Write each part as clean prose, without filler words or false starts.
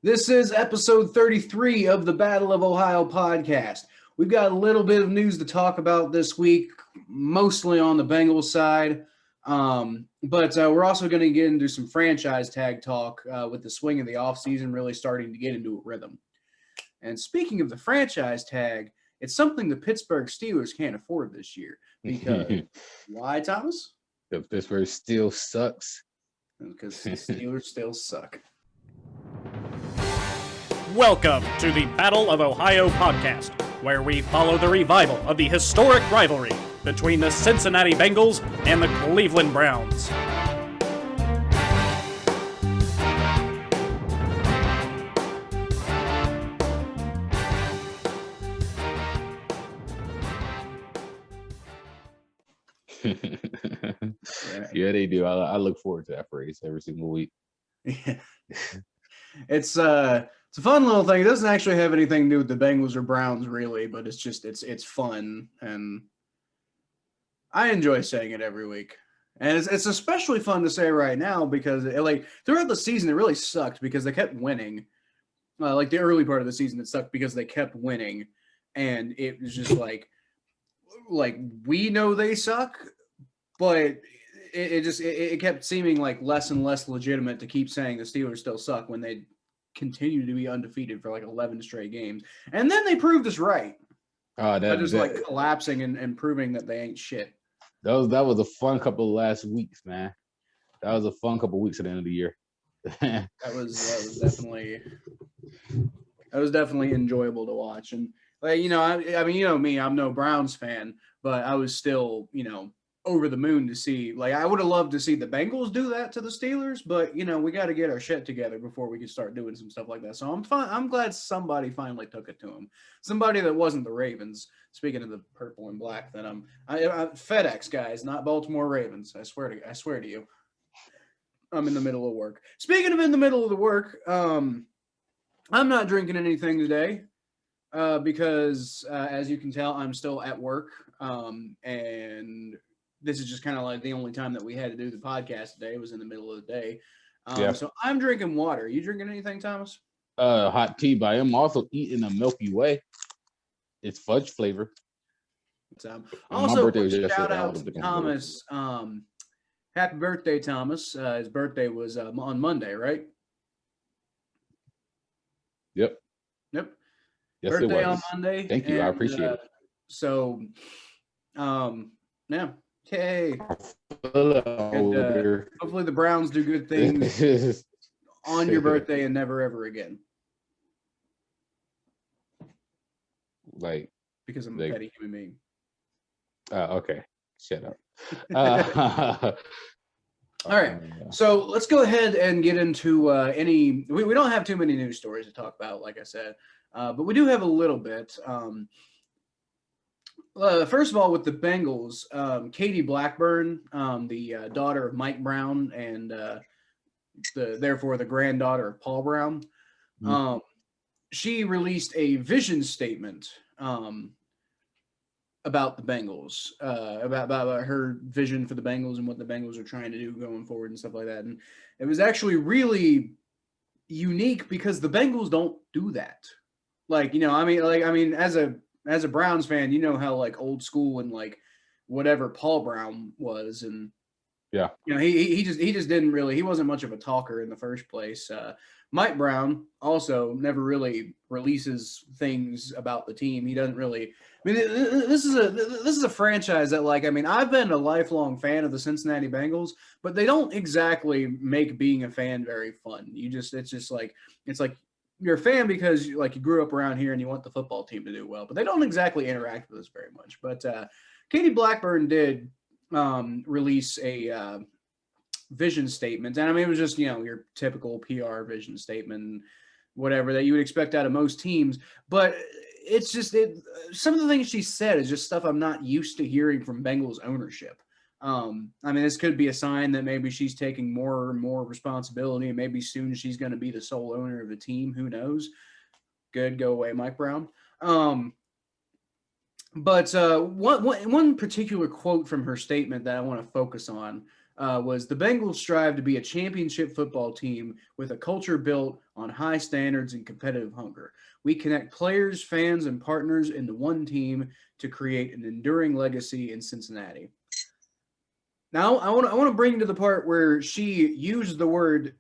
This is episode 33 of the Battle of Ohio podcast. We've got a little bit of news to talk about this week, mostly on the Bengals side. But we're also going to get into some franchise tag talk with the swing of the offseason really starting to get into a rhythm. And speaking of the franchise tag, it's something the Pittsburgh Steelers can't afford this year. Because why, Thomas? The Pittsburgh still sucks. Because the Steelers still suck. Welcome to the Battle of Ohio podcast, where we follow the revival of the historic rivalry between the Cincinnati Bengals and the Cleveland Browns. Yeah, they do. I look forward to that phrase every single week. Yeah. It's a fun little thing. It doesn't actually have anything to do with the Bengals or Browns really, but it's just it's fun, and I enjoy saying it every week. And it's especially fun to say right now because throughout the season it really sucked because they kept winning. Like the early part of the season it sucked because they kept winning, and it was just like we know they suck, but it kept seeming like less and less legitimate to keep saying the Steelers still suck when they continue to be undefeated for like 11 straight games. And then they proved us right. Like collapsing and proving that they ain't shit. That was a fun couple of last weeks, man. That was a fun couple of weeks at the end of the year. that was definitely enjoyable to watch. And I mean, you know me, I'm no Browns fan, but I was still, over the moon to see. Like, I would have loved to see the Bengals do that to the Steelers, but we got to get our shit together before we can start doing some stuff like that. So I'm glad somebody finally took it to them. Somebody that wasn't the Ravens. Speaking of the purple and black, that I'm FedEx guys, not Baltimore Ravens. I swear to you. I'm in the middle of work. Speaking of in the middle of the work, I'm not drinking anything today because as you can tell, I'm still at work, and this is just kind of like the only time that we had to do the podcast today. It was in the middle of the day. So I'm drinking water. You drinking anything, Thomas? Hot tea, but I am also eating a Milky Way. It's fudge flavor. Also, shout out to Thomas. Happy birthday, Thomas. His birthday was on Monday, right? Yep. Yes, birthday on Monday. Thank you. I appreciate it. So, yeah. Yay. Hopefully the Browns do good things on your birthday and never ever again. Because I'm a petty human being. Okay. Shut up. All right. So let's go ahead and get into we don't have too many news stories to talk about, like I said, but we do have a little bit. First of all, with the Bengals, Katie Blackburn, the daughter of Mike Brown and therefore the granddaughter of Paul Brown, she released a vision statement about the Bengals, about her vision for the Bengals and what the Bengals are trying to do going forward and stuff like that. And it was actually really unique because the Bengals don't do that. As a Browns fan, you know how like old school and like whatever Paul Brown was, and yeah, he just didn't really. He wasn't much of a talker in the first place. Mike Brown also never really releases things about the team. He doesn't really. I mean, this is a franchise that I've been a lifelong fan of the Cincinnati Bengals, but they don't exactly make being a fan very fun. It's like you're a fan because you grew up around here and you want the football team to do well, but they don't exactly interact with us very much. But Katie Blackburn did release a vision statement, and it was just your typical PR vision statement, whatever that you would expect out of most teams. But it's just some of the things she said is just stuff I'm not used to hearing from Bengals ownership. This could be a sign that maybe she's taking more and more responsibility, and maybe soon she's going to be the sole owner of the team. Who knows? Good, go away, Mike Brown. But one particular quote from her statement that I want to focus on was the Bengals strive to be a championship football team with a culture built on high standards and competitive hunger. We connect players, fans, and partners into one team to create an enduring legacy in Cincinnati. Now, I want to bring to the part where she used the word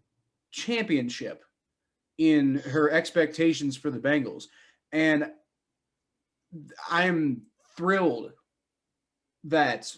championship in her expectations for the Bengals. And I'm thrilled that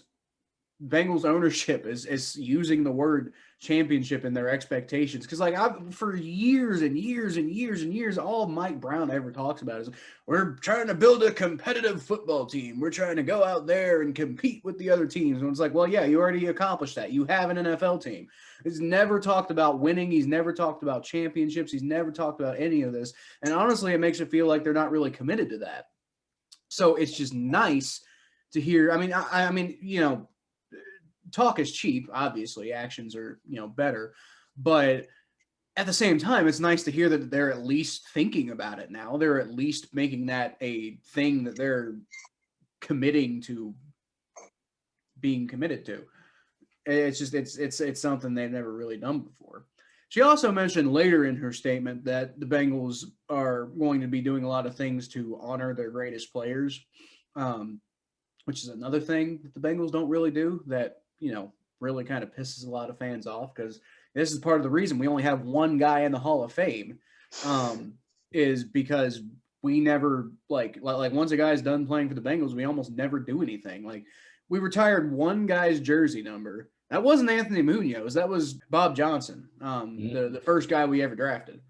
Bengals ownership is using the word championship in their expectations. Because, like, for years and years and years and years, all Mike Brown ever talks about is we're trying to build a competitive football team. We're trying to go out there and compete with the other teams. And it's like, well, yeah, you already accomplished that. You have an NFL team. He's never talked about winning. He's never talked about championships. He's never talked about any of this. And honestly, it makes it feel like they're not really committed to that. So it's just nice to hear. I mean, you know, talk is cheap. Obviously, actions are, you know, better. But at the same time, it's nice to hear that they're at least thinking about it now. They're at least making that a thing that they're committing to being committed to. It's just it's something they've never really done before. She also mentioned later in her statement that the Bengals are going to be doing a lot of things to honor their greatest players, which is another thing that the Bengals don't really do that, you know, really kind of pisses a lot of fans off, because this is part of the reason we only have one guy in the Hall of Fame, is because we never, like once a guy's done playing for the Bengals, we almost never do anything. Like, we retired one guy's jersey number. That wasn't Anthony Munoz. That was Bob Johnson, the first guy we ever drafted.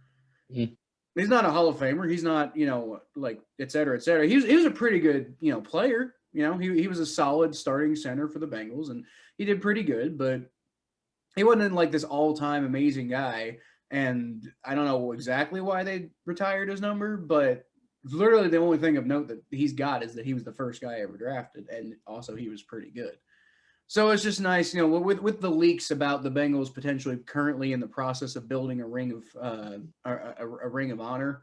Mm-hmm. He's not a Hall of Famer. He's not, you know, like, et cetera, et cetera. He was a pretty good, you know, player. You know, he was a solid starting center for the Bengals, and he did pretty good, but he wasn't like this all-time amazing guy. And I don't know exactly why they retired his number, but literally the only thing of note that he's got is that he was the first guy ever drafted, and also he was pretty good. So it's just nice, you know, with the leaks about the Bengals potentially currently in the process of building a ring of a ring of honor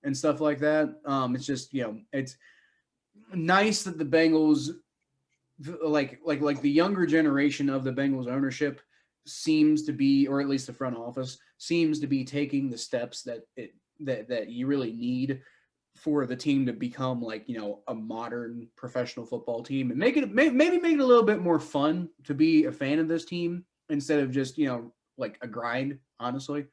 and stuff like that. It's just, you know, it's nice that the Bengals, like the younger generation of the Bengals ownership seems to be, or at least the front office seems to be taking the steps that you really need for the team to become, like, you know, a modern professional football team, and maybe make it a little bit more fun to be a fan of this team instead of just, you know, like a grind, honestly.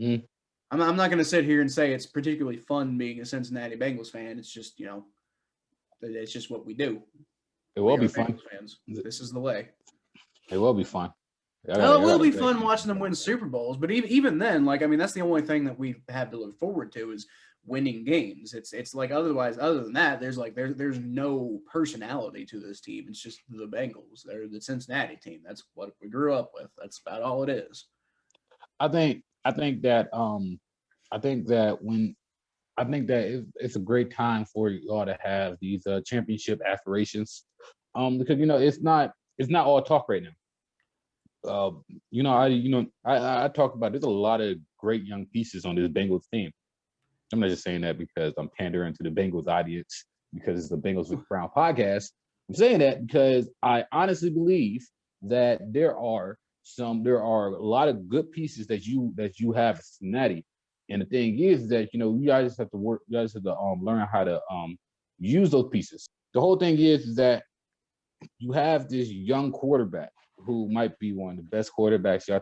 I'm not going to sit here and say it's particularly fun being a Cincinnati Bengals fan. It's just, you know, it's just what we do. It will be fun. Fans. This is the way. It will be fun. It will be fun watching them win Super Bowls, but even then, like, I mean, that's the only thing that we have to look forward to is winning games. It's like, other than that, there's no personality to this team. It's just the Bengals. They're the Cincinnati team. That's what we grew up with. That's about all it is. I think that it's a great time for y'all to have these championship aspirations, because, you know, it's not all talk right now. I talk about, there's a lot of great young pieces on this Bengals team. I'm not just saying that because I'm pandering to the Bengals audience because it's the Bengals with Brown podcast. I'm saying that because I honestly believe that there are a lot of good pieces that you have in Cincinnati. And the thing is that, you know, you guys have to learn how to use those pieces. The whole thing is that you have this young quarterback who might be one of the best quarterbacks your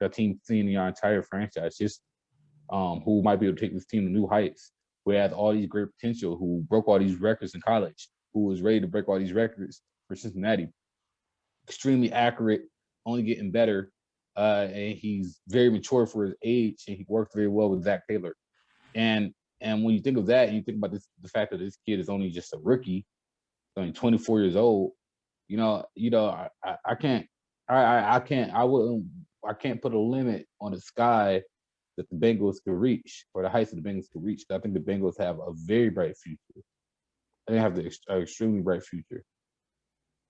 team seen in your entire franchise, just who might be able to take this team to new heights, who has all these great potential, who broke all these records in college, who was ready to break all these records for Cincinnati. Extremely accurate, only getting better, and he's very mature for his age, and he worked very well with Zach Taylor. And when you think of that, you think about the fact that this kid is only just a rookie, only 24 years old. I can't put a limit on the sky that the Bengals could reach, or the heights that the Bengals could reach. I think the Bengals have a very bright future. They have an extremely bright future.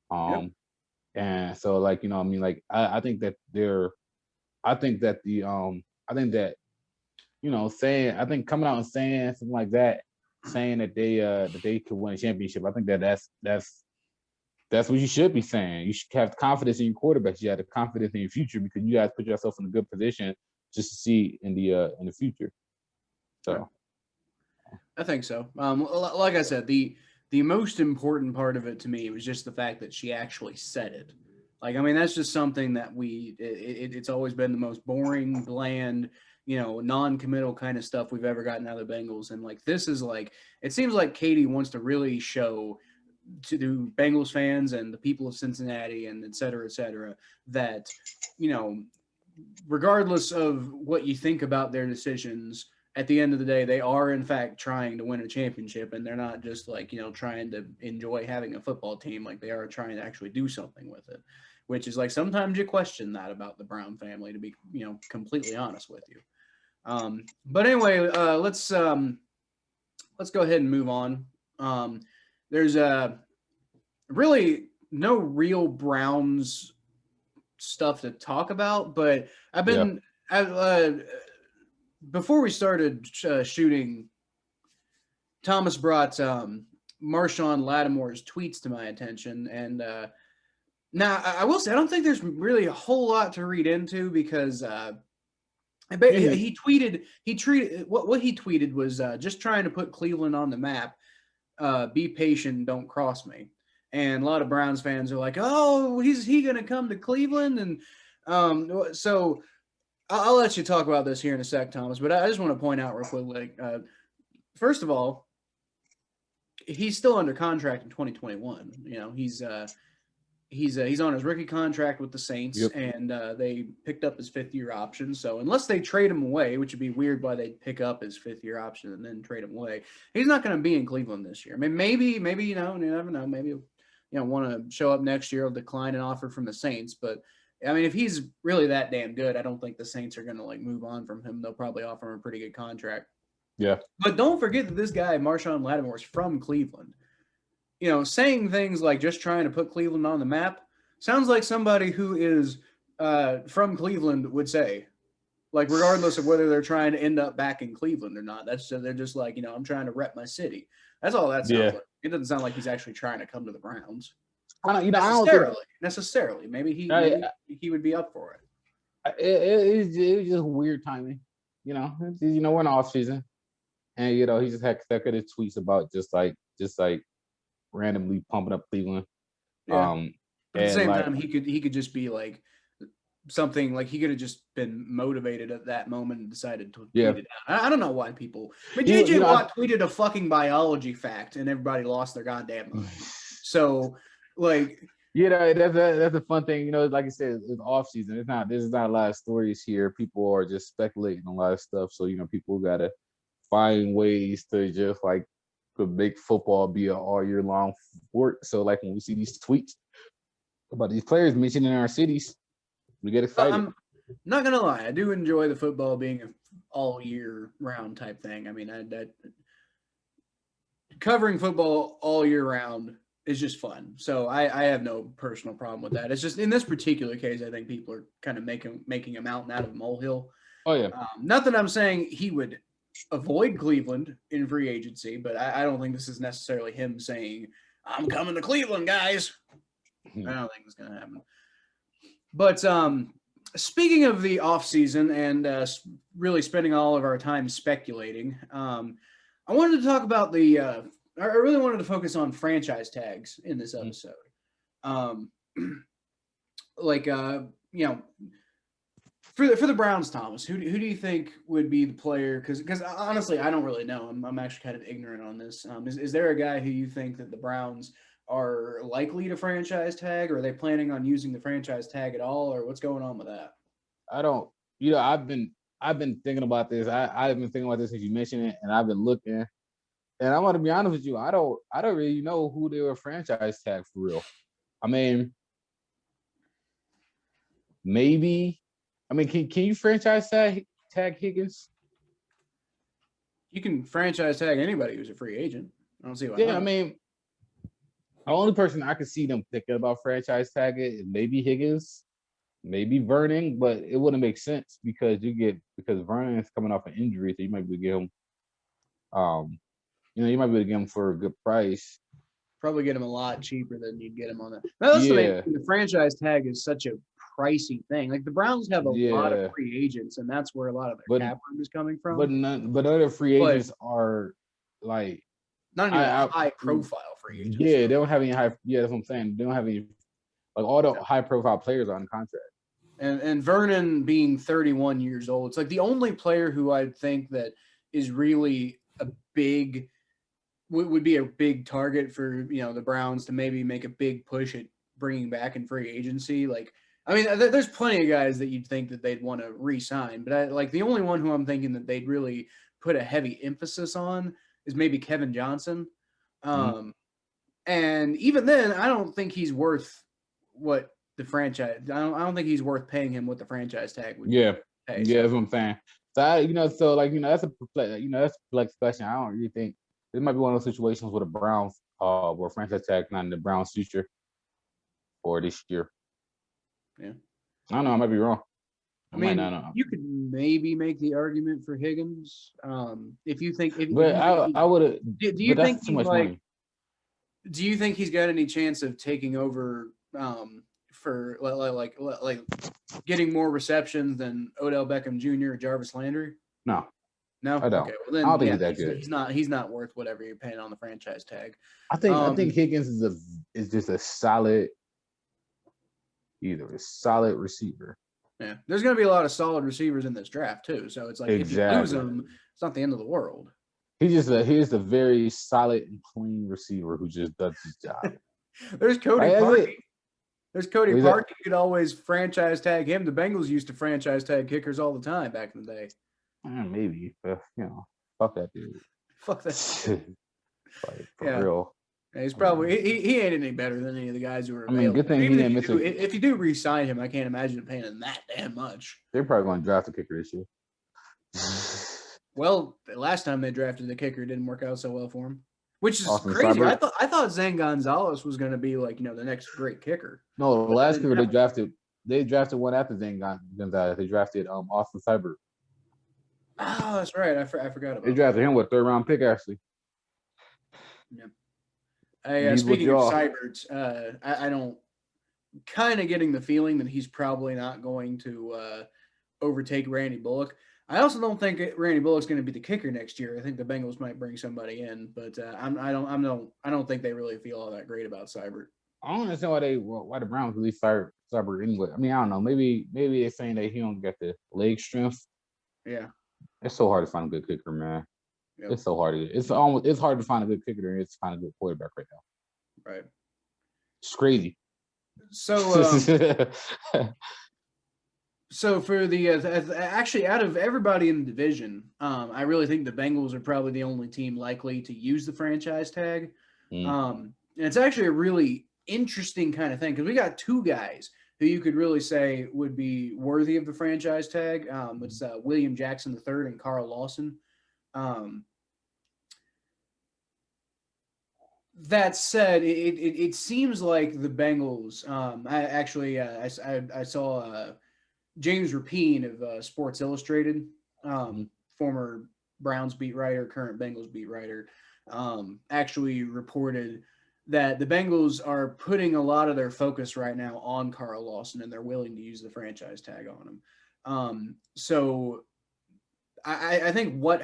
Yep. And so, like, you know, I mean, like, I think that you know, I think coming out and saying something like that, saying that they could win a championship, I think that's That's what you should be saying. You should have confidence in your quarterbacks. You have the confidence in your future because you guys put yourself in a good position just to see in the future. So, I think so. Like I said, the most important part of it to me was just the fact that she actually said it. Like, I mean, that's just something that it's always been the most boring, bland, non-committal kind of stuff we've ever gotten out of the Bengals. And like, this is like, it seems like Katie wants to really show to the Bengals fans and the people of Cincinnati and et cetera, that, regardless of what you think about their decisions, at the end of the day, they are in fact trying to win a championship, and they're not just like, trying to enjoy having a football team. Like, they are trying to actually do something with it, which is like, sometimes you question that about the Brown family, to be, completely honest with you. But anyway, let's go ahead and move on. There's really no real Browns stuff to talk about, but before we started shooting, Thomas brought Marshawn Lattimore's tweets to my attention, and now I will say I don't think there's really a whole lot to read into because he tweeted what he tweeted was just trying to put Cleveland on the map. Be patient, don't cross me. And a lot of Browns fans are like, "Oh, is he going to come to Cleveland?" And so I'll let you talk about this here in a sec, Thomas. But I just want to point out real quick, first of all, he's still under contract in 2021. He's on his rookie contract with the Saints, and they picked up his 5th-year option. So unless they trade him away, which would be weird why they'd pick up his 5th-year option and then trade him away, he's not going to be in Cleveland this year. I mean, maybe you never know. Maybe want to show up next year, or decline an offer from the Saints. But I mean, if he's really that damn good, I don't think the Saints are going to like move on from him. They'll probably offer him a pretty good contract. Yeah. But don't forget that this guy, Marshawn Lattimore, is from Cleveland. Saying things like just trying to put Cleveland on the map sounds like somebody who is from Cleveland would say, like, regardless of whether they're trying to end up back in Cleveland or not. They're just like, I'm trying to rep my city. That's all that sounds like. It doesn't sound like he's actually trying to come to the Browns. I don't necessarily. Maybe he would be up for it. It was just weird timing. We're in off season, and he just had consecutive tweets about just like randomly pumping up Cleveland. Yeah. But at the same time, he could just be like something like he could have just been motivated at that moment and decided to tweet it out. I don't know why people. But JJ Watt tweeted a fucking biology fact, and everybody lost their goddamn mind. So, like, that's a fun thing. Like I said, it's off season. There's not a lot of stories here. People are just speculating a lot of stuff. So people gotta find ways to just like could make football be an all year long sport. So like when we see these tweets about these players mentioned in our cities, we get excited. I'm not gonna lie, I do enjoy the football being an all year round type thing. I mean, covering football all year round is just fun. So I have no personal problem with that. It's just in this particular case, I think people are kind of making a mountain out of a molehill. Oh yeah. Not that I'm saying he would avoid Cleveland in free agency, but I don't think this is necessarily him saying, "I'm coming to Cleveland, guys." I don't think it's going to happen. But speaking of the offseason and really spending all of our time speculating, I wanted to talk about I really wanted to focus on franchise tags in this episode. For the Browns, Thomas, who do you think would be the player? Because honestly, I don't really know. I'm actually kind of ignorant on this. Is there a guy who you think that the Browns are likely to franchise tag, or are they planning on using the franchise tag at all, or what's going on with that? I don't. I've been thinking about this. I've been thinking about this since you mentioned it, and I've been looking. And I want to be honest with you. I don't really know who they were franchise tag for real. I mean, maybe. I mean, can you franchise tag Higgins? You can franchise tag anybody who's a free agent. I don't see why. Yeah, not. I mean, the only person I could see them thinking about franchise tagging is maybe Higgins, maybe Vernon, but it wouldn't make sense because Vernon is coming off an injury, so you might be able to get him. You might be able to get him for a good price. Probably get him a lot cheaper than you'd get him on that. Now, that's the main thing. The franchise tag is such a pricey thing. Like the Browns have a lot of free agents, and that's where a lot of their cap room is coming from. But other free agents are like not even high profile free agents. Yeah, they don't have any high. Yeah, that's what I'm saying. They don't have any. Like all the high profile players are on contract. And Vernon being 31 years old, it's like the only player who I think that is really would be a big target for the Browns to maybe make a big push at bringing back in free agency. Like, I mean, there's plenty of guys that you'd think that they'd want to re-sign, but the only one who I'm thinking that they'd really put a heavy emphasis on is maybe Kevin Johnson. And even then, I don't think he's worth what the franchise. I don't think he's worth paying him what the franchise tag would. Yeah, pay, that's what I'm saying. So that's a flex question. I don't really think it might be one of those situations where the Browns, where franchise tag not in the Browns' future or this year. Yeah, I don't know. I might be wrong. I mean, you could maybe make the argument for Higgins, if you think. I would. Do you think too much money? Do you think he's got any chance of taking over for like getting more receptions than Odell Beckham Jr. or Jarvis Landry? No, I don't. Okay, well then, I don't think he's that good. He's not worth whatever you're paying on the franchise tag. I think Higgins is just a solid, either a solid receiver. Yeah, there's going to be a lot of solid receivers in this draft too. So it's like if you lose them, it's not the end of the world. He's a very solid and clean receiver who just does his job. There's Cody Parkey. There's Cody Parkey. You could always franchise tag him. The Bengals used to franchise tag kickers all the time back in the day. Maybe, but fuck that dude. Fuck that dude. Like, for real. Yeah, he's probably he ain't any better than any of the guys who are available. Good thing even if you do re-sign him, I can't imagine paying him that damn much. They're probably going to draft a kicker this year. Well, the last time they drafted the kicker, it didn't work out so well for him, which is Austin crazy. Seibert. I thought Zane Gonzalez was going to be like the next great kicker. No, the last kicker they drafted one after Zane Gonzalez. They drafted Austin Seibert. Oh, that's right. I forgot about. They drafted him with 3rd-round pick actually. Yeah. Speaking of Seibert, I don't. Kind of getting the feeling that he's probably not going to overtake Randy Bullock. I also don't think Randy Bullock's going to be the kicker next year. I think the Bengals might bring somebody in, but I don't think they really feel all that great about Seibert. I don't understand why the Browns released Seibert anyway. I mean, I don't know. Maybe they're saying that he don't get the leg strength. Yeah, it's so hard to find a good kicker, man. Yep. It's so hard. It's hard to find a good kicker than it's to find a good quarterback right now. Right. It's crazy. So. So for the actually out of everybody in the division, I really think the Bengals are probably the only team likely to use the franchise tag. And it's actually a really interesting kind of thing because we got 2 guys who you could really say would be worthy of the franchise tag. It's William Jackson III and Carl Lawson. That said, it seems like the Bengals. I saw. James Rapine of Sports Illustrated, former Browns beat writer, current Bengals beat writer, actually reported that the Bengals are putting a lot of their focus right now on Carl Lawson, and they're willing to use the franchise tag on him. So I think my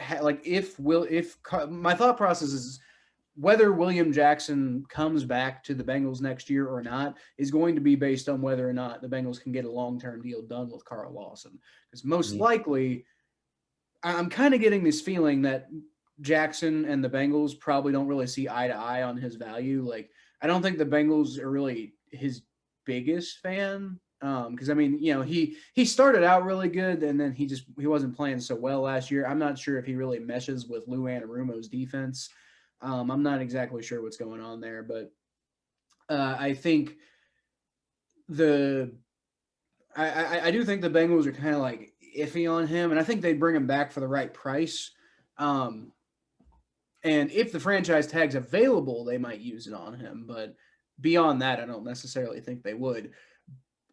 thought process is whether William Jackson comes back to the Bengals next year or not is going to be based on whether or not the Bengals can get a long-term deal done with Carl Lawson. Because most likely, I'm kind of getting this feeling that Jackson and the Bengals probably don't really see eye to eye on his value. Like, I don't think the Bengals are really his biggest fan. Because I mean, he started out really good, and then he wasn't playing so well last year. I'm not sure if he really meshes with Lou Anarumo's defense. I'm not exactly sure what's going on there, but I think I do think the Bengals are kind of like iffy on him, and I think they'd bring him back for the right price. And if the franchise tag's available, they might use it on him. But beyond that, I don't necessarily think they would.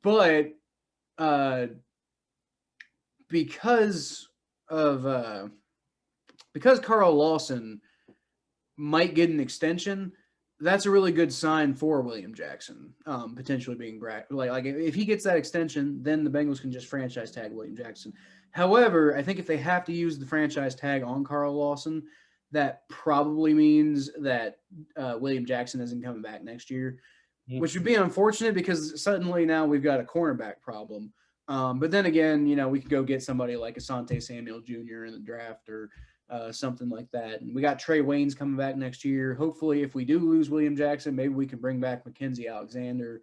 But because Carl Lawson might get an extension, that's a really good sign for William Jackson, potentially being like if he gets that extension, then the Bengals can just franchise tag William Jackson. However, I think if they have to use the franchise tag on Carl Lawson, that probably means that William Jackson isn't coming back next year, which would be unfortunate because suddenly now we've got a cornerback problem. But then again, we could go get somebody like Asante Samuel Jr. in the draft or something like that. And we got Trey Waynes coming back next year. Hopefully, if we do lose William Jackson, maybe we can bring back Mackenzie Alexander.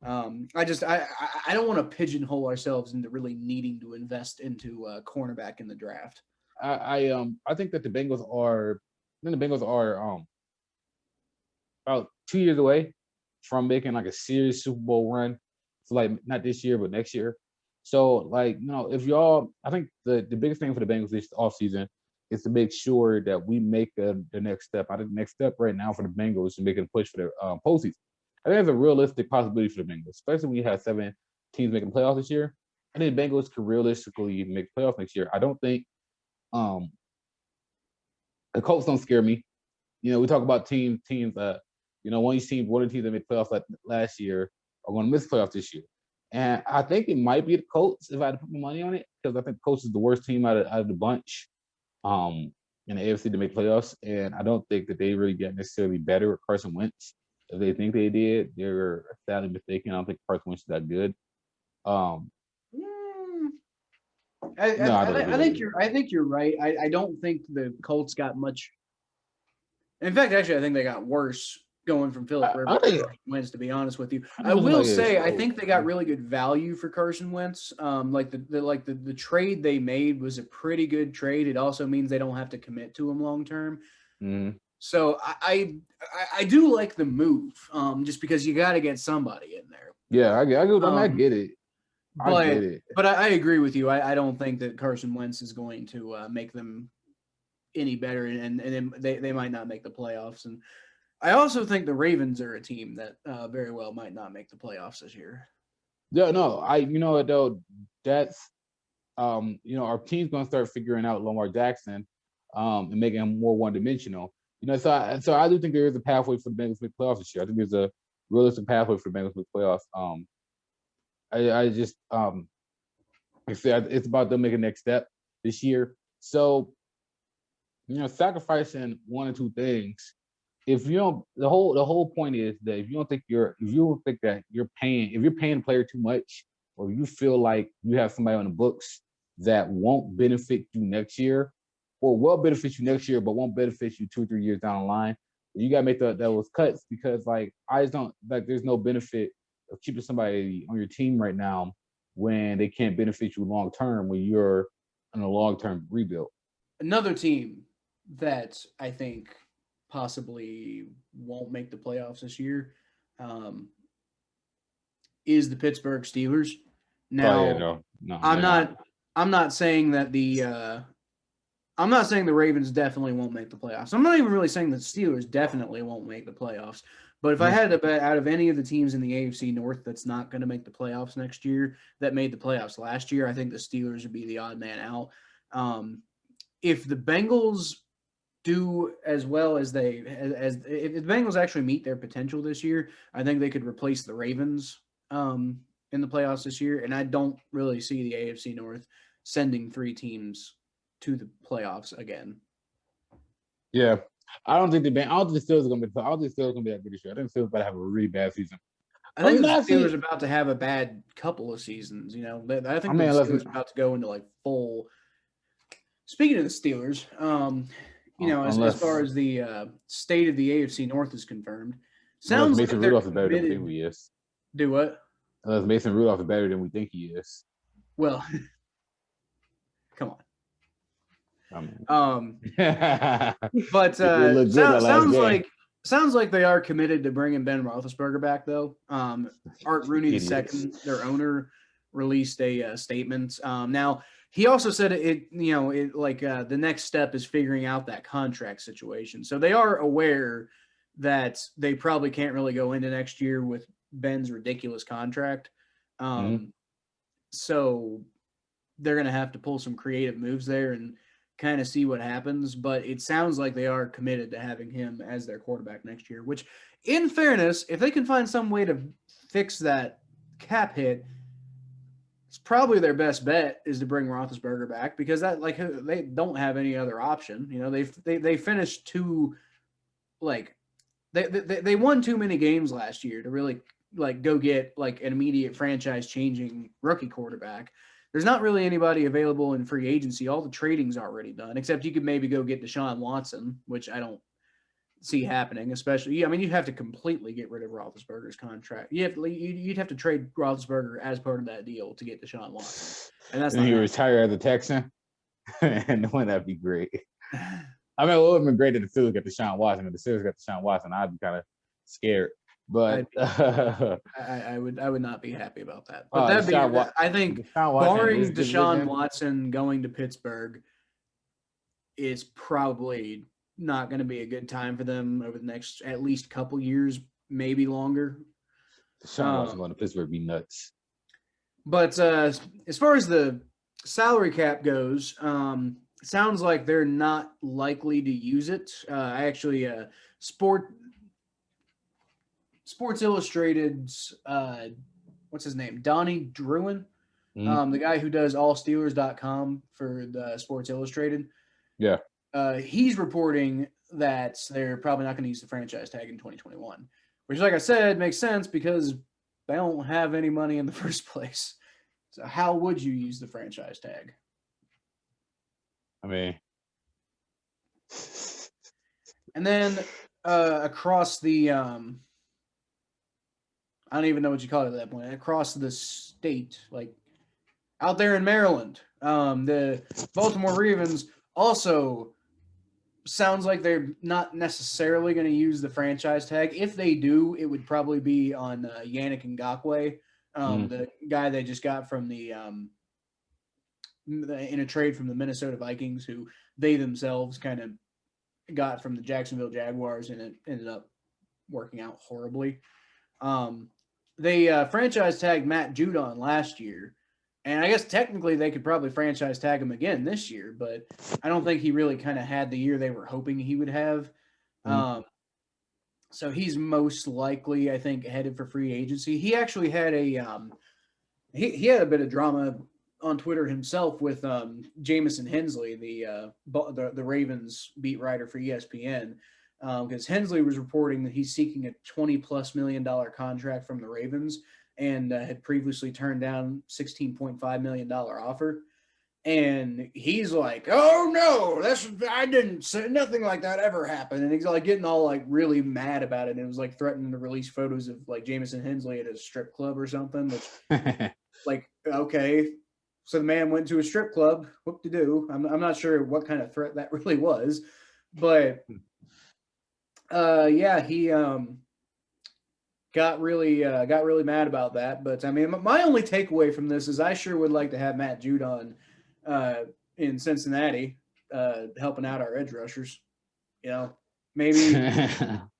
I don't want to pigeonhole ourselves into really needing to invest into a cornerback in the draft. I think that the Bengals are about 2 years away from making like a serious Super Bowl run. So like not this year, but next year. So like, if y'all, I think the biggest thing for the Bengals this offseason is to make sure that we make the next step. I think the next step right now for the Bengals is making a push for the postseason. I think it's a realistic possibility for the Bengals, especially when you have 7 teams making playoffs this year. I think the Bengals could realistically make playoffs next year. I don't think the Colts don't scare me. We talk about teams. One of the teams that made playoffs like last year are going to miss playoffs this year. And I think it might be the Colts if I had to put my money on it, because I think the Colts is the worst team out of the bunch in the AFC to make playoffs. And I don't think that they really get necessarily better with Carson Wentz. If they think they did, they're sadly mistaken. I don't think Carson Wentz is that good. I think you're right. I don't think the Colts got much. In fact, actually, I think they got worse going from Philip Rivers to Carson Wentz, to be honest with you. I will say I think they got really good value for Carson Wentz. Like the trade they made was a pretty good trade. It also means they don't have to commit to him long term. Mm-hmm. So I do like the move, just because you got to get somebody in there. Yeah, I get it. But I agree with you. I don't think that Carson Wentz is going to make them any better, and they might not make the playoffs. And I also think the Ravens are a team that very well might not make the playoffs this year. Yeah, no, though, that's our team's gonna start figuring out Lamar Jackson and making him more one-dimensional. So I do think there is a pathway for the Bengals to make playoffs this year. I think there's a realistic pathway for the Bengals to make playoffs. I just like I said, it's about them making the next step this year. So sacrificing one or two things. If you don't, the whole point is that if you don't think that you're paying a player too much, or you feel like you have somebody on the books that won't benefit you next year, or will benefit you next year but won't benefit you 2 or 3 years down the line, you gotta make those cuts, because like I just don't like there's no benefit of keeping somebody on your team right now when they can't benefit you long term when you're in a long-term rebuild. Another team that I think possibly won't make the playoffs this year is the Pittsburgh Steelers. Now, I'm not saying that the Ravens definitely won't make the playoffs. I'm not even really saying that the Steelers definitely won't make the playoffs. But if I had to bet out of any of the teams in the AFC North that's not going to make the playoffs next year, that made the playoffs last year, I think the Steelers would be the odd man out. If the Bengals do as well as if the Bengals actually meet their potential this year, I think they could replace the Ravens in the playoffs this year. And I don't really see the AFC North sending 3 teams to the playoffs again. Yeah. I don't think the Steelers are going to be. I don't think the Steelers are going to be that good this year. I think the Steelers are about to have a really bad season. I think the Steelers are about to have a bad couple of seasons. I think the Steelers are about to go into like full. Speaking of the Steelers, as far as the state of the AFC North is confirmed, sounds Mason like Rudolph is better than we think he is. Do what? Unless Mason Rudolph is better than we think he is. Well, come on. But sounds like they are committed to bringing Ben Roethlisberger back, though. Art Rooney II, their owner, released a statement. Now he also said the next step is figuring out that contract situation. So they are aware that they probably can't really go into next year with Ben's ridiculous contract. So they're going to have to pull some creative moves there. And kind of see what happens, but it sounds like they are committed to having him as their quarterback next year, which, in fairness, if they can find some way to fix that cap hit, it's probably their best bet is to bring Roethlisberger back, because that, like, they don't have any other option. You know, they finished too, like, they won too many games last year to really, like, go get, like, an immediate franchise-changing rookie quarterback. There's not really anybody available in free agency. All the trading's already done, except you could maybe go get Deshaun Watson, which I don't see happening, especially. I mean, you'd have to completely get rid of Roethlisberger's contract. You'd have to trade Roethlisberger as part of that deal to get Deshaun Watson, and that's and he retire as a Texan, and wouldn't that be great? I mean, it would have been great if the Steelers got Deshaun Watson. If the Steelers got Deshaun Watson, I'd be kind of scared. But I would not be happy about that. But I think barring Deshaun Watson going to Pittsburgh, is probably not going to be a good time for them over the next at least couple years, maybe longer. Deshaun Watson going to Pittsburgh be nuts. But as far as the salary cap goes, it sounds like they're not likely to use it. I actually Sports Illustrated's what's his name? Donnie Druin, the guy who does allsteelers.com for the Sports Illustrated. Yeah. He's reporting that they're probably not going to use the franchise tag in 2021, which, like I said, makes sense because they don't have any money in the first place. So how would you use the franchise tag? I mean, and then across the I don't even know what you call it at that point. Across the state, like out there in Maryland, the Baltimore Ravens also sounds like they're not necessarily going to use the franchise tag. If they do, it would probably be on Yannick Ngakoue, the guy they just got from the in a trade from the Minnesota Vikings, who they themselves kind of got from the Jacksonville Jaguars, and it ended up working out horribly. They franchise tagged Matt Judon last year, and I guess technically they could probably franchise tag him again this year, but I don't think he really kind of had the year they were hoping he would have. So he's most likely, I think, headed for free agency. He actually had a he had a bit of drama on Twitter himself with Jamison Hensley, the Ravens beat writer for ESPN. Because Hensley was reporting that he's seeking a $20+ million contract from the Ravens, and had previously turned down $16.5 million offer. And he's like, "Oh no, I didn't say, nothing like that ever happened." And he's like getting all like really mad about it. And it was like threatening to release photos of like Jamison Hensley at a strip club or something. Which, like, okay, so the man went to a strip club. What to do? I'm not sure what kind of threat that really was, but. Yeah, he got really mad about that. But I mean, my only takeaway from this is I sure would like to have Matt Judon in Cincinnati helping out our edge rushers. You know, maybe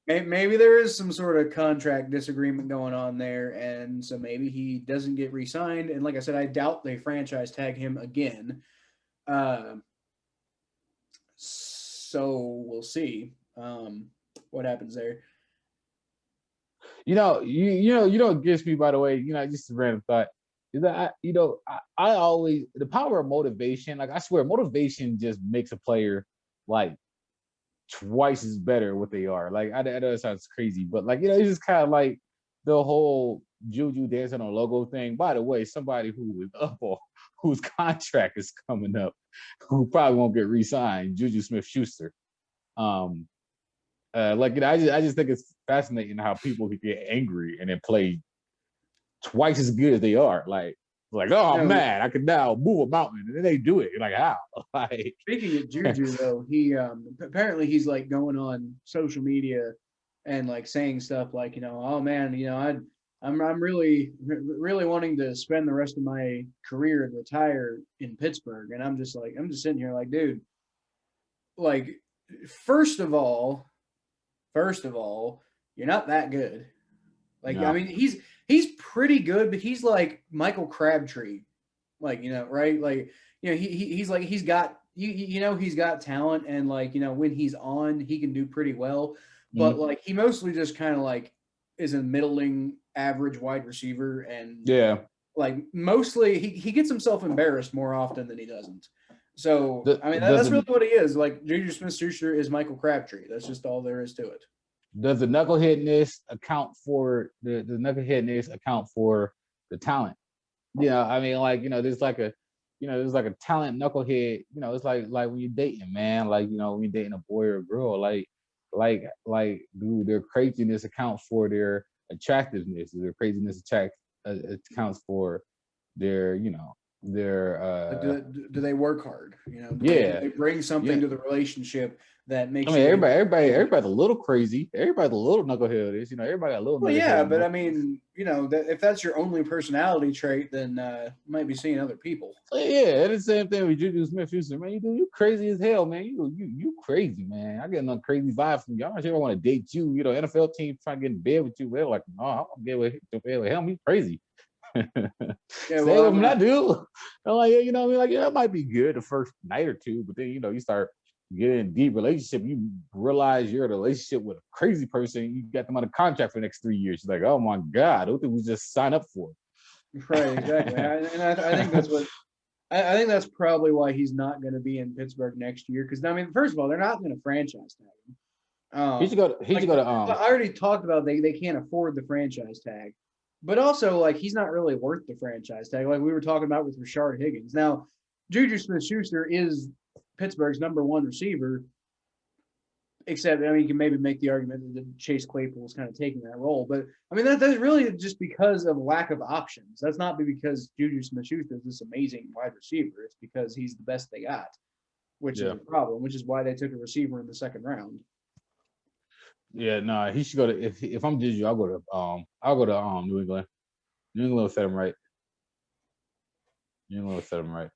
there is some sort of contract disagreement going on there, and so maybe he doesn't get re-signed. And like I said, I doubt they franchise tag him again. So we'll see. What happens there? You know, what gets me, by the way, just a random thought, is that I always, the power of motivation, like I swear, motivation just makes a player like twice as better what they are. Like I know it sounds crazy, but like, it's just kind of like the whole Juju dancing on logo thing. By the way, somebody who is up or whose contract is coming up, who probably won't get re-signed, Juju Smith-Schuster. I just think it's fascinating how people can get angry and then play twice as good as they are. Like, oh man, I can now move a mountain, and then they do it. You're like, how? Like, speaking of Juju, though, he apparently he's like going on social media and like saying stuff like, oh man, I'm really wanting to spend the rest of my career and retire in Pittsburgh, and I'm just sitting here like, dude, like, first of all, you're not that good. Like, no. I mean, he's pretty good, but he's like Michael Crabtree, like, right? Like, he's like, he's got you know he's got talent, and like when he's on, he can do pretty well. But like he mostly just kind of like is a middling average wide receiver, and Yeah. like mostly he gets himself embarrassed more often than he doesn't. So I mean that's really Doesn't what he is. Like Juju Smith-Schuster is Michael Crabtree. That's just all there is to it. does the knuckleheadness account for the knuckleheadness account for the talent? I mean, like there's like a there's like a talent knucklehead. It's like when you're dating, man. Like when you're dating a boy or a girl, like do their craziness account for their attractiveness? Their craziness accounts for their their Like, do they work hard? Do yeah. they bring something to the relationship that makes I mean, you? everybody's a little crazy. Everybody's a little knucklehead. Everybody got a little. Well, knucklehead, yeah, but I mean, if that's your only personality trait, then you might be seeing other people. Yeah, it's the same thing with Juju Smith-Schuster, man. You crazy as hell, man. You crazy, man. I get a crazy vibe from you. I don't ever want to date you. NFL team trying to get in bed with you. They're like, no, I don't get with him. He's crazy. Yeah, Say what I do. I'm like, I mean, like, that might be good the first night or two, but then you start getting in a deep relationship. You realize you're in a relationship with a crazy person. You got them on a contract for the next 3 years. You're like, oh my god, what did we just sign up for? Right, exactly. I think that's what. I think that's probably why he's not going to be in Pittsburgh next year. Because I mean, first of all, they're not going to franchise tag him. He should go. I already talked about they can't afford the franchise tag, but also like he's not really worth the franchise tag. Like we were talking about with Rashard Higgins. Now, Juju Smith-Schuster is Pittsburgh's #1 receiver. Except, I mean, you can maybe make the argument that Chase Claypool is kind of taking that role. But, I mean, that's really just because of lack of options. That's not because Juju Smith-Schuster is this amazing wide receiver. It's because he's the best they got, which is a problem, which is why they took a receiver in the second round. Yeah, no, he should go to. If I'm Juju, I'll go to New England. New England will set him right. New England will set him right.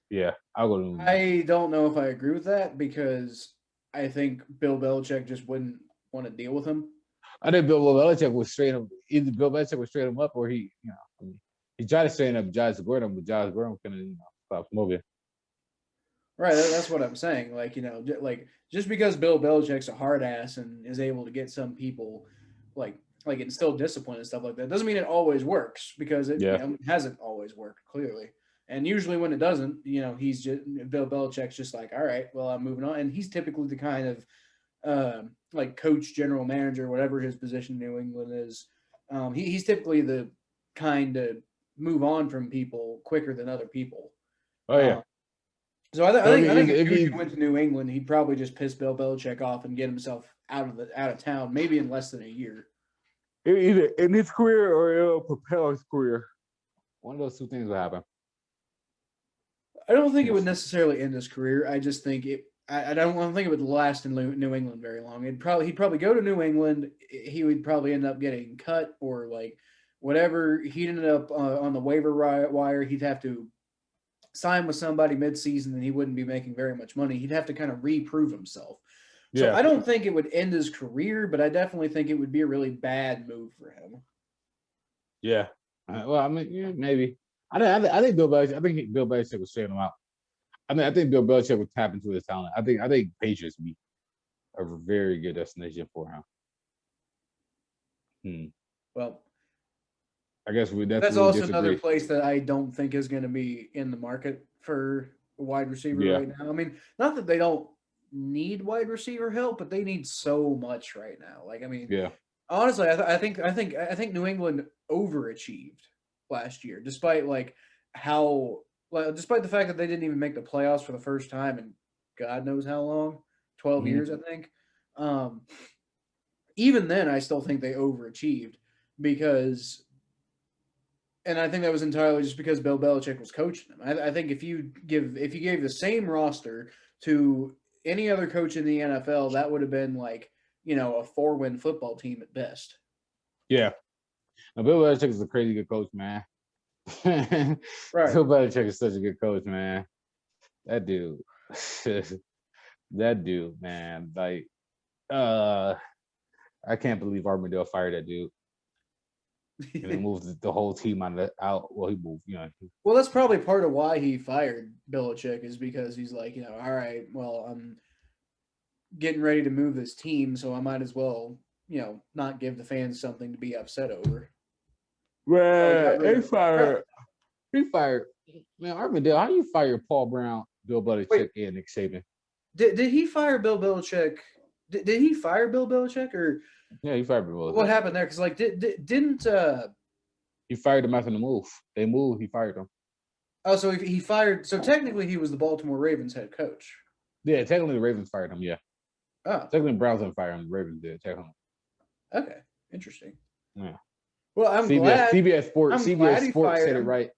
Yeah, I'll go to New England. I don't know if I agree with that because I think Bill Belichick just wouldn't want to deal with him. I think Bill Belichick was straight up. Either Bill Belichick would straight him up, or he tried to straighten up Josh Gordon, but Josh Gordon couldn't stop smoking. Right, that's what I'm saying. Like just because Bill Belichick's a hard ass and is able to get some people like instill discipline and stuff like that doesn't mean it always works because it hasn't always worked clearly. And usually when it doesn't, he's just Bill Belichick's just like, all right, well, I'm moving on. And he's typically the kind of like coach, general manager, whatever his position in New England is. He's typically the kind to move on from people quicker than other people. Oh yeah. So I think if he went to New England, he'd probably just piss Bill Belichick off and get himself out of town, maybe in less than a year. Either in his career or it'll propel his career. One of those two things will happen. I don't think it would necessarily end his career. I just think I don't think it would last in New England very long. He'd probably go to New England. He would probably end up getting cut or like whatever. He'd end up on the waiver wire. He'd have to sign with somebody mid-season, and he wouldn't be making very much money. He'd have to kind of reprove himself. So I don't think it would end his career, but I definitely think it would be a really bad move for him. Yeah. Well, I mean, maybe. I think Bill Belichick would straighten him out. I think Bill Belichick would tap into his talent. I think Patriots would be a very good destination for him. Well, I guess that's also another place that I don't think is going to be in the market for a wide receiver right now. I mean, not that they don't need wide receiver help, but they need so much right now. Like, I mean, honestly, I think New England overachieved last year, despite despite the fact that they didn't even make the playoffs for the first time in God knows how long, 12 years, I think. Even then, I still think they overachieved because, and I think that was entirely just because Bill Belichick was coaching them. I think if you gave the same roster to any other coach in the NFL, that would have been like, a 4-win football team at best. Yeah. Now, Bill Belichick is a crazy good coach, man. Right. Bill Belichick is such a good coach, man. That dude, man. Like, I can't believe Armadale fired that dude. and then moved the whole team out. Well, he moved, Well, that's probably part of why he fired Belichick is because he's like, all right, well, I'm getting ready to move this team, so I might as well, not give the fans something to be upset over. Well, he fired. Man, Armandale, how do you fire Paul Brown, Bill Belichick, and Nick Saban? Did he fire Bill Belichick? Did he fire Bill Belichick or? Yeah, he fired Bill Belichick. What happened there? Because didn't he fired him after the move? They moved. He fired him. Oh, so he fired. So technically, he was the Baltimore Ravens head coach. Yeah, technically the Ravens fired him. Yeah. Oh, technically Browns didn't fire him. The Ravens did. Technically. Okay, interesting. Yeah. Well, I'm glad CBS Sports said it right.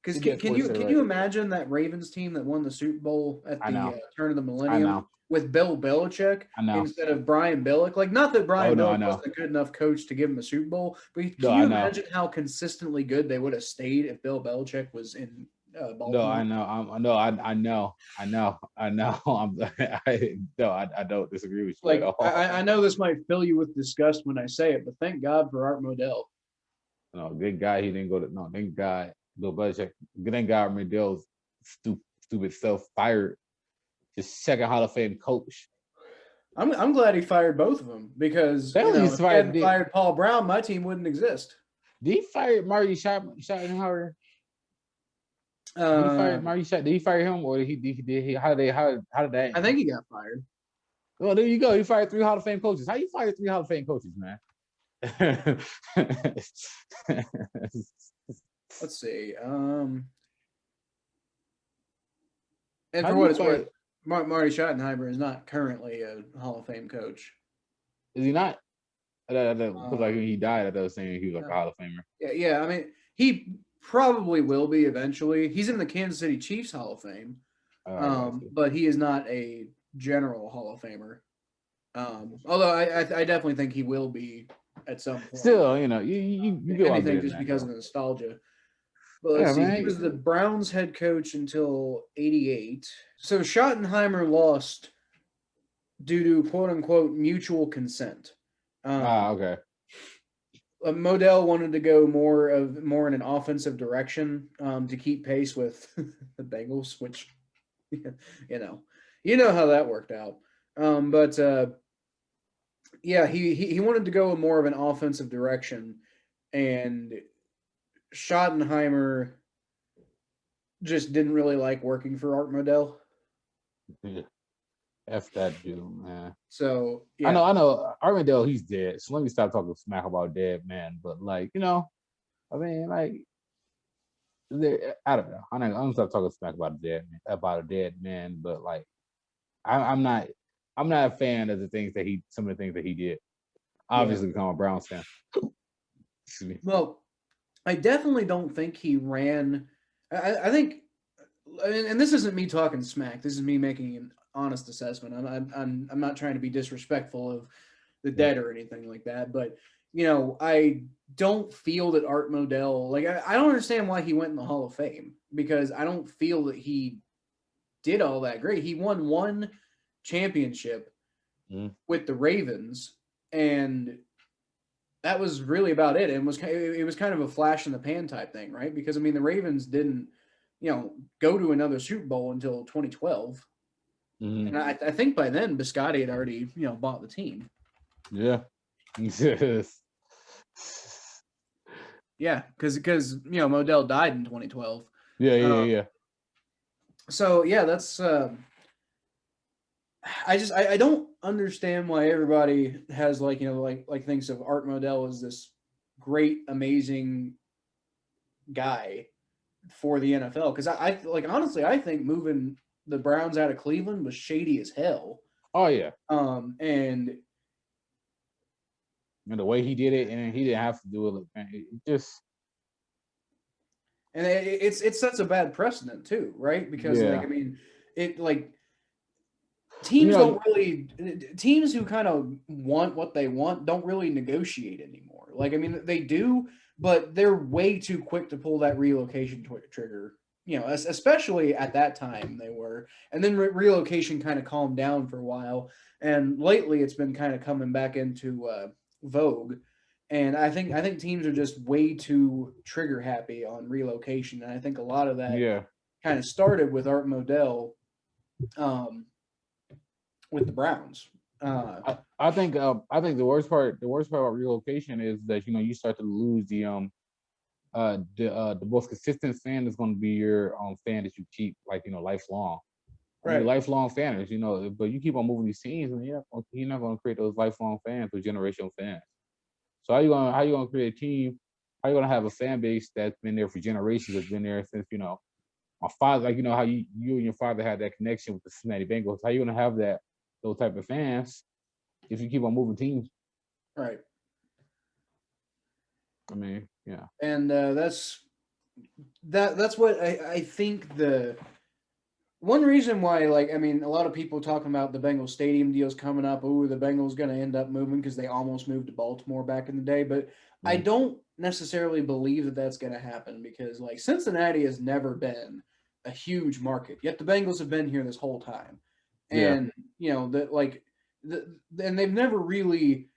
Because can you imagine that Ravens team that won the Super Bowl at the turn of the millennium with Bill Belichick instead of Brian Billick? Like, not that Brian Billick wasn't a good enough coach to give him a Super Bowl, but can you imagine how consistently good they would have stayed if Bill Belichick was in Baltimore? No, I know. I don't disagree with you. Like, I know this might fill you with disgust when I say it, but thank God for Art Modell. No, good guy. He didn't go to. No, thank God. Bill Belichick. Thank God Modell's stupid self fired his second Hall of Fame coach. I'm glad he fired both of them because if he hadn't fired Paul Brown, my team wouldn't exist. Did he fire Marty Schottenhauer? Did he fire Marty Schottenhauer? Did he fire him or did he? How did that? I think he got fired. Well, there you go. He fired 3 Hall of Fame coaches. How you fire 3 Hall of Fame coaches, man? Let's see. And for what it's worth, Marty Schottenheimer is not currently a Hall of Fame coach. Is he not? Because like when he died, I was saying he was like a Hall of Famer. Yeah. I mean, he probably will be eventually. He's in the Kansas City Chiefs Hall of Fame, but he is not a general Hall of Famer. Although I definitely think he will be at some point. Still, you get anything just because of the nostalgia. But let's see. He was the Browns head coach until 88. So Schottenheimer lost due to quote unquote mutual consent. Okay. Modell wanted to go more in an offensive direction to keep pace with the Bengals, which you know how that worked out. But he wanted to go in more of an offensive direction, and Schottenheimer just didn't really like working for Art Modell. Yeah. F that dude, man. So yeah. I know. Art Modell, he's dead. So let me stop talking smack about dead man. But I mean, I don't know. I'm gonna stop talking smack about a dead man. But I'm not a fan of some of the things that he did. Obviously, become a Browns fan. Excuse me. Well, I definitely don't think he ran. I think, and this isn't me talking smack. This is me making an honest assessment. I'm not trying to be disrespectful of the dead or anything like that. But I don't feel that Art Modell. I don't understand why he went in the Hall of Fame because I don't feel that he did all that great. He won one championship with the Ravens, and that was really about it. And it was kind of a flash in the pan type thing, right? Because the Ravens didn't, go to another Super Bowl until 2012, and I think by then Biscotti had already, bought the team. Yeah. Yeah, because Modell died in 2012. Yeah. So yeah, that's. I don't understand why everybody has thinks of Art Modell as this great, amazing guy for the NFL. Because I honestly, I think moving the Browns out of Cleveland was shady as hell. Oh yeah. And the way he did it, and he didn't have to do it. It just. And it sets a bad precedent too, right? Because teams don't really. Teams who kind of want what they want don't really negotiate anymore. They do, but they're way too quick to pull that relocation trigger. Especially at that time they were, and then relocation kind of calmed down for a while, and lately it's been kind of coming back into vogue. And I think teams are just way too trigger happy on relocation, and I think a lot of that Yeah. kind of started with Art Modell, with the Browns. I think the worst part about relocation is that you start to lose the most consistent fan is going to be your fan that you keep lifelong. Your lifelong fans, but you keep on moving these teams, and you're not going to create those lifelong fans or generational fans. So how you gonna create a team? How you gonna have a fan base that's been there for generations, that's been there since my father, how you and your father had that connection with the Cincinnati Bengals. How you gonna have those type of fans if you keep on moving teams? Right. I mean, yeah. And that's what I think the one reason why, a lot of people talking about the Bengals stadium deals coming up. Oh, the Bengals going to end up moving because they almost moved to Baltimore back in the day. But I don't necessarily believe that that's going to happen because, Cincinnati has never been a huge market. Yet the Bengals have been here this whole time. And, and they've never really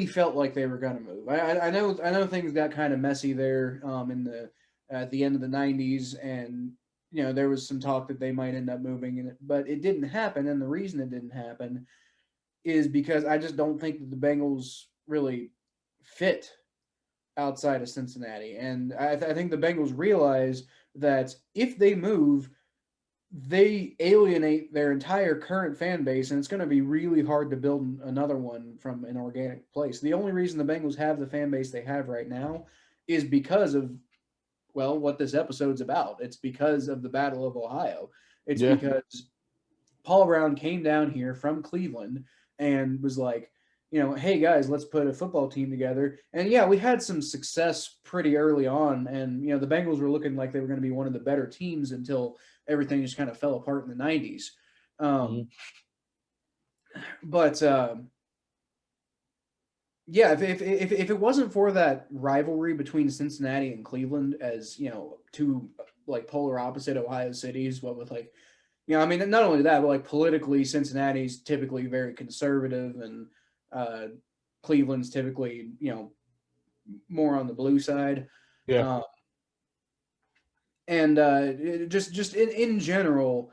felt like they were going to move. I know things got kind of messy there at the end of the 90s, and there was some talk that they might end up moving, but it didn't happen. And the reason it didn't happen is because I just don't think that the Bengals really fit outside of Cincinnati. And I think the Bengals realize that if they move, they alienate their entire current fan base, and it's going to be really hard to build another one from an organic place. The only reason the Bengals have the fan base they have right now is because of what this episode's about. It's because of the Battle of Ohio. It's because Paul Brown came down here from Cleveland and was like, hey guys, let's put a football team together. And we had some success pretty early on. And, the Bengals were looking like they were going to be one of the better teams until everything just kind of fell apart in the 90s. But, if it wasn't for that rivalry between Cincinnati and Cleveland, as two polar opposite Ohio cities, what with not only that, but politically, Cincinnati's typically very conservative, and Cleveland's typically more on the blue side. Yeah. Just in general,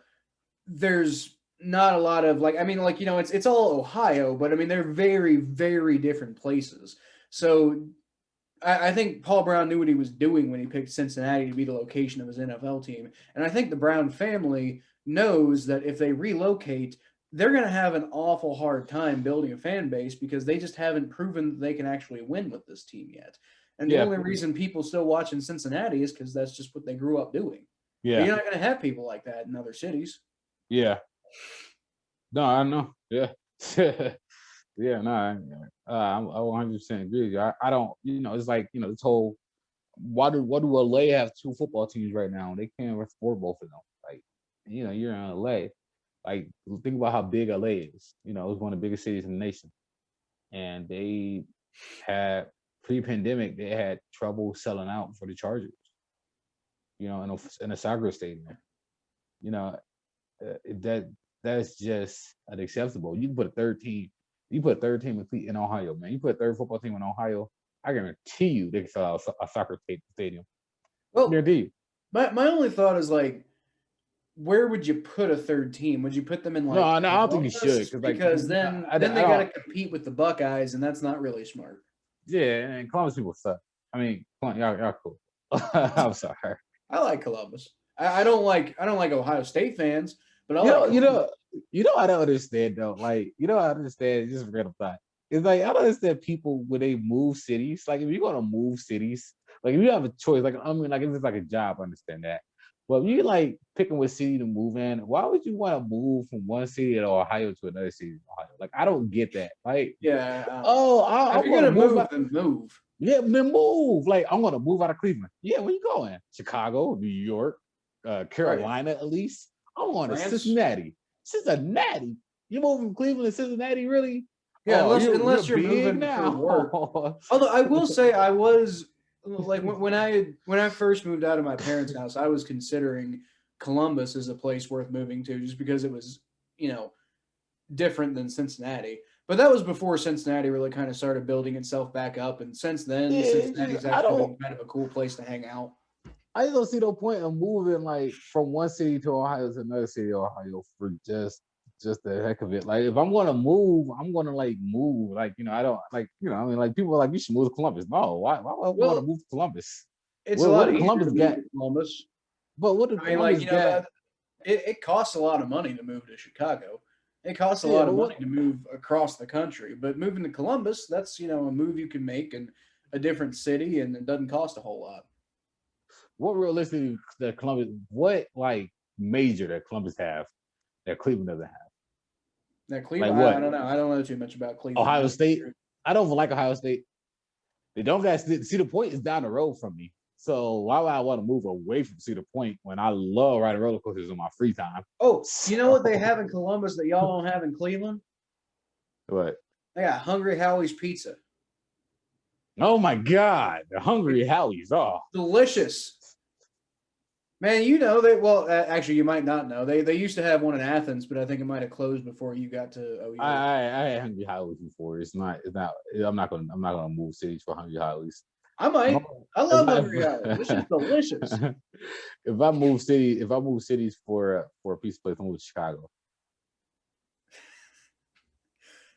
there's not a lot of it's all Ohio, but they're very, very different places. So I think Paul Brown knew what he was doing when he picked Cincinnati to be the location of his NFL team. And I think the Brown family knows that if they relocate, they're going to have an awful hard time building a fan base because they just haven't proven that they can actually win with this team yet. And the only reason people still watching Cincinnati is because that's just what they grew up doing. Yeah. But you're not going to have people like that in other cities. Yeah. No, I know. Yeah. Yeah, no, I 100% agree with you. I don't, it's like, this whole, why do LA have two football teams right now? They can't afford both of them. You're in LA. Think about how big LA is. It's one of the biggest cities in the nation. And they had, pre-pandemic, they had trouble selling out for the Chargers, in a soccer stadium. That's just unacceptable. You can put a third team in Ohio, man. You put a third football team in Ohio, I guarantee you they can sell out a soccer stadium. Well, guarantee you. My only thought is where would you put a third team? Would you put them in No, I don't think you should because then they got to compete with the Buckeyes, and that's not really smart. Yeah, and Columbus people suck. Y'all cool. I'm sorry. I like Columbus. I don't like Ohio State fans, but I I don't understand though. I understand. Just a random thought. It's I don't understand people when they move cities. If you're gonna move cities, if you have a choice, if it's a job, I understand that. But if you picking what city to move in, why would you want to move from one city in Ohio to another city in Ohio? I don't get that. I'm if you're gonna move, then move. Yeah, then move. I'm gonna move out of Cleveland. Yeah, where you going? Chicago, New York, Carolina, at least. I'm going to Cincinnati. Cincinnati. You move from Cleveland to Cincinnati, really? Yeah, unless you're moving now. For work. Although I will say, I was when I first moved out of my parents' house, I was considering Columbus as a place worth moving to, just because it was different than Cincinnati. But that was before Cincinnati really kind of started building itself back up, and since then, Cincinnati's actually been kind of a cool place to hang out. I just don't see no point in moving like from one city to Ohio to another city of Ohio for just the heck of it. Like if I'm gonna move, I'm gonna like move. Like, I don't like, I mean, like people are like, you should move to Columbus. No, why would I want to move to Columbus? It's a lot easier Columbus to move to Columbus. But what did Columbus get? It costs a lot of money to move to Chicago. It costs a lot of money to move across the country. But moving to Columbus, that's, a move you can make in a different city, and it doesn't cost a whole lot. What realistically that Columbus, what like major that Columbus have that Cleveland doesn't have? That Cleveland, like I don't know. I don't know too much about Cleveland. Ohio State. I don't like Ohio State. They don't got Cedar Point is down the road from me. So why would I want to move away from Cedar Point when I love riding roller coasters in my free time? Oh, you know what they have in Columbus that y'all don't have in Cleveland? What? They got Hungry Howie's Pizza. Oh my God, the Hungry Howie's, delicious. Man, actually you might not know. They used to have one in Athens, but I think it might have closed before you got to OU. I had Hungry Howie's before. It's not. I'm not gonna move cities for Hungry Howie's. I might. I love Hungry Howie's. This is delicious. If I move cities for a pizza place, I'm moving to Chicago.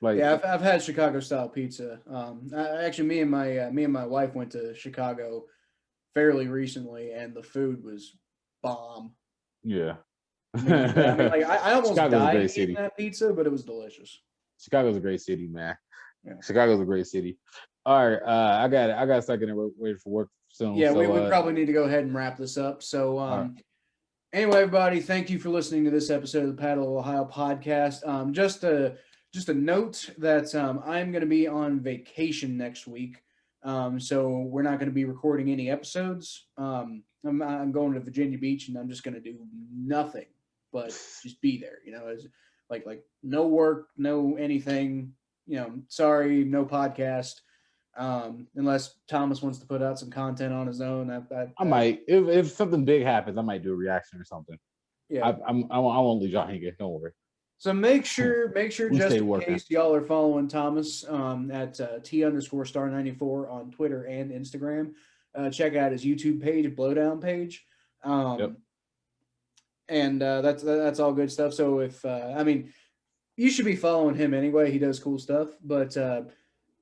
Like, yeah, I've had Chicago style pizza. Actually, me and my wife went to Chicago fairly recently, and the food was bomb. Yeah. I almost died eating that pizza, but it was delicious. Chicago's a great city, man. Yeah. Chicago's a great city. All right, I got a second and wait for work soon. Yeah, so, we probably need to go ahead and wrap this up. So, anyway, everybody, thank you for listening to this episode of the Battle of Ohio podcast. Just a note that I'm going to be on vacation next week. So we're not going to be recording any episodes. I'm going to Virginia Beach, and I'm just going to do nothing but just be there. As like no work, no anything. Sorry, no podcast. Unless Thomas wants to put out some content on his own. I might. If something big happens, I might do a reaction or something. Yeah, I won't leave y'all hanging. Don't worry. So make sure just in case y'all are following Thomas at T_star94 on Twitter and Instagram. Check out his YouTube page, Blowdown page. And that's all good stuff. So if you should be following him anyway. He does cool stuff. But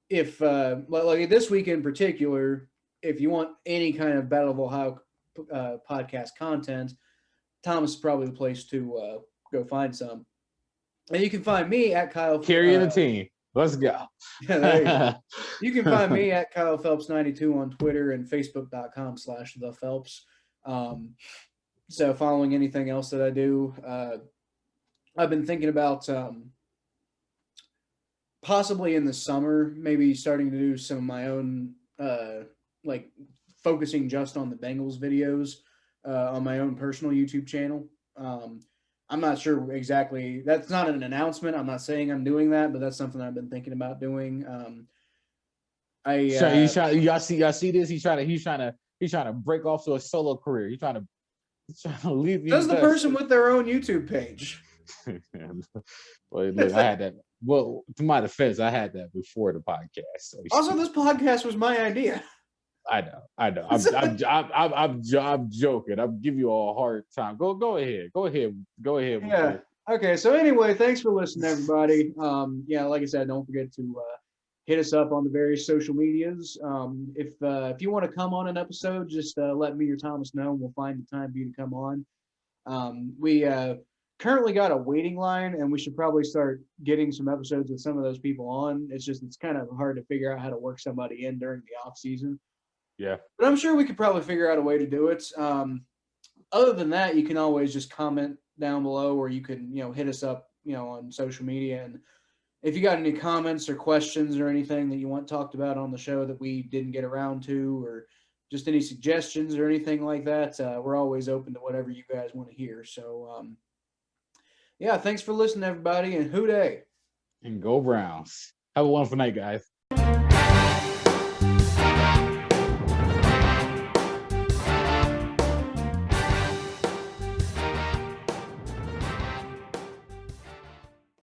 if like this week in particular, if you want any kind of Battle of Ohio podcast content, Thomas is probably the place to go find some. And you can find me at Kyle. Carrying the team. Let's go. Yeah, there you go. You can find me at Kyle Phelps 92 on Twitter and Facebook.com/thephelps. So following anything else that I do, I've been thinking about possibly in the summer, maybe starting to do some of my own, like focusing just on the Bengals videos on my own personal YouTube channel. I'm not sure exactly. That's not an announcement. I'm not saying I'm doing that, but that's something I've been thinking about doing. Y'all see this? He's trying to break off to a solo career. He's trying to leave. Does the person with their own YouTube page? Well, look, I had that. Well, to my defense, I had that before the podcast. So also, this podcast was my idea. I know. I'm joking. I'm giving you all a hard time. Go ahead. Yeah. Okay. So anyway, thanks for listening, everybody. Like I said, don't forget to hit us up on the various social medias. If you want to come on an episode, just let me or Thomas know, and we'll find the time for you to come on. We currently got a waiting line, and we should probably start getting some episodes with some of those people on. It's kind of hard to figure out how to work somebody in during the off season. Yeah. But I'm sure we could probably figure out a way to do it. Other than that, you can always just comment down below, or you can, hit us up, on social media. And if you got any comments or questions or anything that you want talked about on the show that we didn't get around to, or just any suggestions or anything like that, we're always open to whatever you guys want to hear. So, thanks for listening, everybody, and hoo-day. And go Browns. Have a wonderful night, guys.